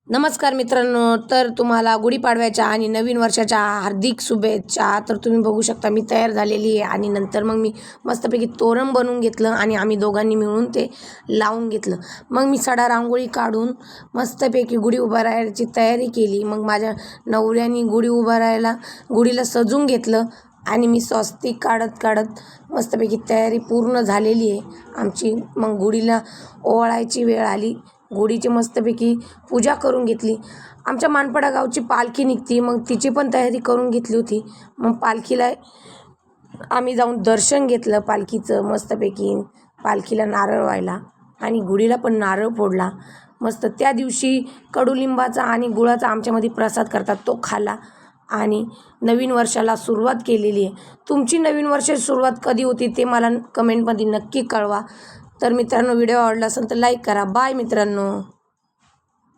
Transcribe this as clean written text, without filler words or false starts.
नमस्कार मित्रांनो, तर तुम्हाला गुढीपाडव्याच्या आणि नवीन वर्षाच्या हार्दिक शुभेच्छा. तर तुम्ही बघू शकता मी तयार झालेली आहे आणि नंतर मग मी मस्तपैकी तोरण बनवून घेतलं आणि आम्ही दोघांनी मिळून ते लावून घेतलं. मग मी सडा रांगोळी काढून मस्तपैकी गुढी उभारायची तयारी केली. मग माझ्या नवऱ्याने गुढी उभारायला गुढीला सजून घेतलं आणि मी स्वस्तिक काढत मस्तपैकी तयारी पूर्ण झालेली आहे आमची. मग गुढीला ओवाळायची वेळ आली. गुढीची मस्तपैकी पूजा करून घेतली. आमच्या मानपाडा गावची पालखी निघती, मग तिची पण तयारी करून घेतली होती. मग पालखीला आम्ही जाऊन दर्शन घेतलं पालखीचं मस्तपैकी. पालखीला नारळ व्हायला आणि गुढीला पण नारळ फोडला मस्त. त्या दिवशी कडुलिंबाचा आणि गुळाचा आमच्यामध्ये प्रसाद करतात, तो खाल्ला आणि नवीन वर्षाला सुरुवात केलेली आहे. तुमची नवीन वर्षाची सुरुवात कधी होती ते मला कमेंटमध्ये नक्की कळवा. तर मित्रांनो, व्हिडिओ आवडला असेल तर लाईक करा. बाय मित्रांनो.